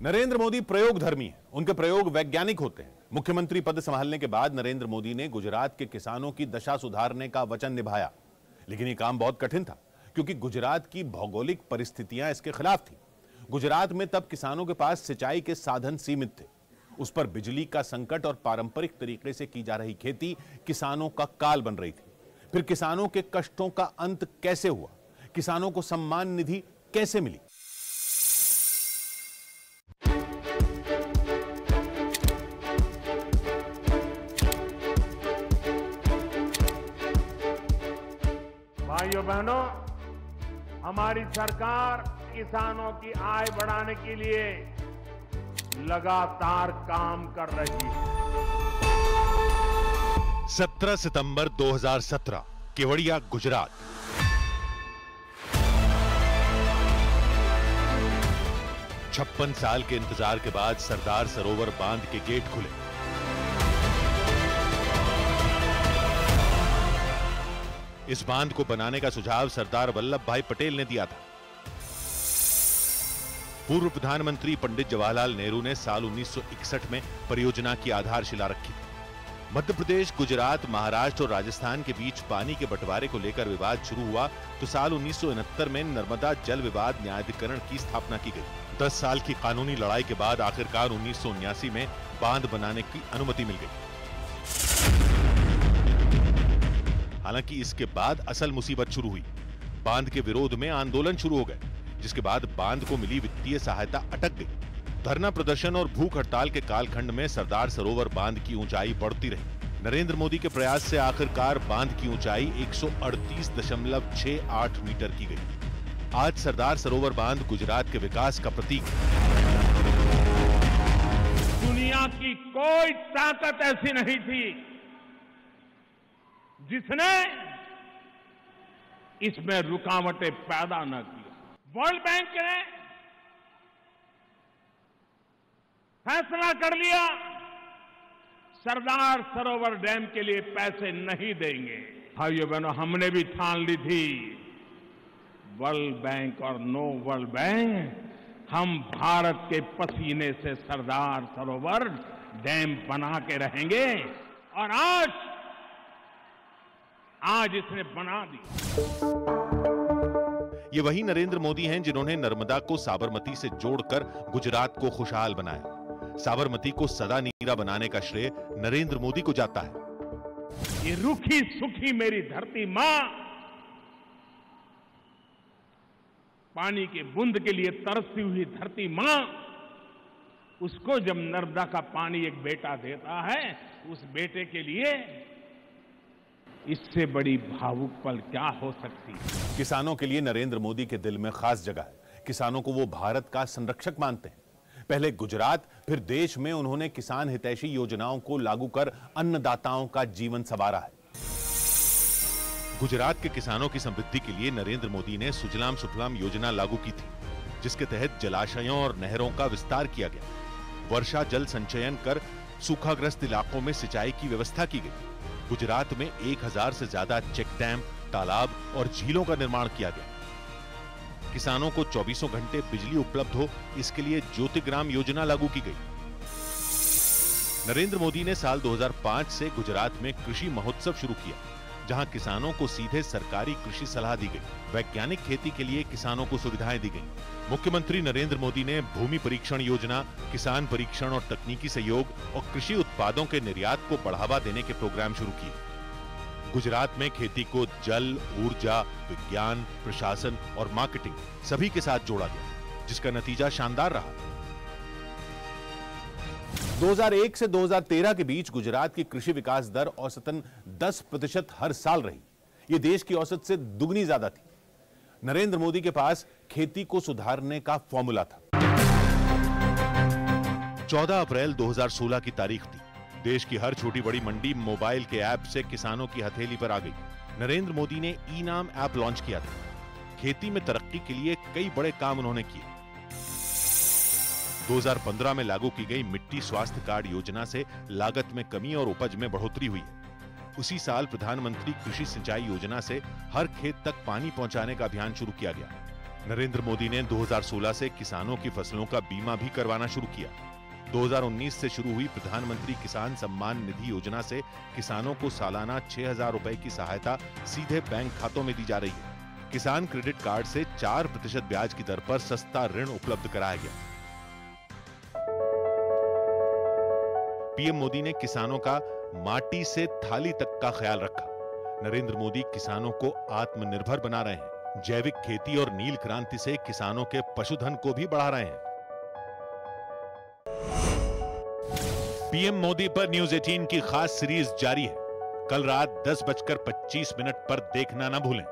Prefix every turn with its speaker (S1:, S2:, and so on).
S1: नरेंद्र मोदी प्रयोगधर्मी हैं, उनके प्रयोग वैज्ञानिक होते हैं। मुख्यमंत्री पद संभालने के बाद नरेंद्र मोदी ने गुजरात के किसानों की दशा सुधारने का वचन निभाया, लेकिन यह काम बहुत कठिन था क्योंकि गुजरात की भौगोलिक परिस्थितियां इसके खिलाफ थी। गुजरात में तब किसानों के पास सिंचाई के साधन सीमित थे, उस पर बिजली का संकट और पारंपरिक तरीके से की जा रही खेती किसानों का काल बन रही थी। फिर किसानों के कष्टों का अंत कैसे हुआ, किसानों को सम्मान निधि कैसे मिली?
S2: भाइयों बहनों, हमारी सरकार किसानों की आय बढ़ाने के लिए लगातार काम कर रही है।
S1: 17 सितंबर 2017, केवड़िया, गुजरात। छप्पन साल के इंतजार के बाद सरदार सरोवर बांध के गेट खुले। इस बांध को बनाने का सुझाव सरदार वल्लभ भाई पटेल ने दिया था। पूर्व प्रधानमंत्री पंडित जवाहरलाल नेहरू ने साल 1961 में परियोजना की आधारशिला रखी थी। मध्य प्रदेश, गुजरात, महाराष्ट्र और राजस्थान के बीच पानी के बंटवारे को लेकर विवाद शुरू हुआ तो साल 1969 में नर्मदा जल विवाद न्यायाधिकरण की स्थापना की गई। 10 साल की कानूनी लड़ाई के बाद आखिरकार 1979 में बांध बनाने की अनुमति मिल गई। हालांकि इसके बाद असल मुसीबत शुरू हुई। बांध के विरोध में आंदोलन शुरू हो गए, जिसके बाद बांध को मिली वित्तीय सहायता अटक गई। धरना प्रदर्शन और भूख हड़ताल के कालखंड में सरदार सरोवर बांध की ऊंचाई बढ़ती रही। नरेंद्र मोदी के प्रयास से आखिरकार बांध की ऊंचाई 138.68 मीटर की गई। आज सरदार सरोवर बांध गुजरात के विकास का प्रतीक है।
S2: दुनिया की कोई ताकत ऐसी नहीं थी जिसने इसमें रुकावटें पैदा न की। वर्ल्ड बैंक ने फैसला कर लिया, सरदार सरोवर डैम के लिए पैसे नहीं देंगे। भाइयों बहनों, हमने भी ठान ली थी, वर्ल्ड बैंक और नो वर्ल्ड बैंक, हम भारत के पसीने से सरदार सरोवर डैम बना के रहेंगे। और आज इसने बना दी।
S1: ये वही नरेंद्र मोदी हैं जिन्होंने नर्मदा को साबरमती से जोड़कर गुजरात को खुशहाल बनाया। साबरमती को सदा नीरा बनाने का श्रेय नरेंद्र मोदी को जाता है।
S2: ये रूखी सूखी मेरी धरती मां, पानी के बूंद के लिए तरसती हुई धरती मां, उसको जब नर्मदा का पानी एक बेटा देता है, उस बेटे के लिए इससे बड़ी भावुक पल क्या हो सकती है।
S1: किसानों के लिए नरेंद्र मोदी के दिल में खास जगह है। किसानों को वो भारत का संरक्षक मानते हैं। पहले गुजरात, फिर देश में उन्होंने किसान हितैषी योजनाओं को लागू कर अन्नदाताओं का जीवन संवारा है। गुजरात के किसानों की समृद्धि के लिए नरेंद्र मोदी ने सुजलाम सुफलाम योजना लागू की थी, जिसके तहत जलाशयों और नहरों का विस्तार किया गया। वर्षा जल संचयन कर सूखाग्रस्त इलाकों में सिंचाई की व्यवस्था की गई। गुजरात में 1000 से ज्यादा चेक डैम, तालाब और झीलों का निर्माण किया गया। किसानों को 24 घंटे बिजली उपलब्ध हो, इसके लिए ज्योतिग्राम योजना लागू की गई। नरेंद्र मोदी ने साल 2005 से गुजरात में कृषि महोत्सव शुरू किया, जहां किसानों को सीधे सरकारी कृषि सलाह दी गई। वैज्ञानिक खेती के लिए किसानों को सुविधाएं दी गई। मुख्यमंत्री नरेंद्र मोदी ने भूमि परीक्षण योजना, किसान परीक्षण और तकनीकी सहयोग और कृषि उत्पादों के निर्यात को बढ़ावा देने के प्रोग्राम शुरू किए। गुजरात में खेती को जल, ऊर्जा, विज्ञान, प्रशासन और मार्केटिंग सभी के साथ जोड़ा गया, जिसका नतीजा शानदार रहा। 2001 से 2013 के बीच गुजरात की कृषि विकास दर औसतन 10% हर साल रही। यह देश की औसत से दुगनी ज्यादा थी। नरेंद्र मोदी के पास खेती को सुधारने का फॉर्मूला था। 14 अप्रैल 2016 की तारीख थी। देश की हर छोटी बड़ी मंडी मोबाइल के ऐप से किसानों की हथेली पर आ गई। नरेंद्र मोदी ने ई-नाम ऐप लॉन्च किया था। खेती में तरक्की के लिए कई बड़े काम उन्होंने किए। 2015 में लागू की गई मिट्टी स्वास्थ्य कार्ड योजना से लागत में कमी और उपज में बढ़ोतरी हुई है। उसी साल प्रधानमंत्री कृषि सिंचाई योजना से हर खेत तक पानी पहुंचाने का अभियान शुरू किया गया। नरेंद्र मोदी ने 2016 से किसानों की फसलों का बीमा भी करवाना शुरू किया। 2019 से शुरू हुई प्रधानमंत्री किसान सम्मान निधि योजना से किसानों को सालाना 6,000 रुपए की सहायता सीधे बैंक खातों में दी जा रही है। किसान क्रेडिट कार्ड से 4% ब्याज की दर पर सस्ता ऋण उपलब्ध कराया गया। पीएम मोदी ने किसानों का माटी से थाली तक का ख्याल रखा। नरेंद्र मोदी किसानों को आत्मनिर्भर बना रहे हैं। जैविक खेती और नील क्रांति से किसानों के पशुधन को भी बढ़ा रहे हैं। पीएम मोदी पर न्यूज 18 की खास सीरीज जारी है। कल रात 10:25 पर देखना ना भूलें।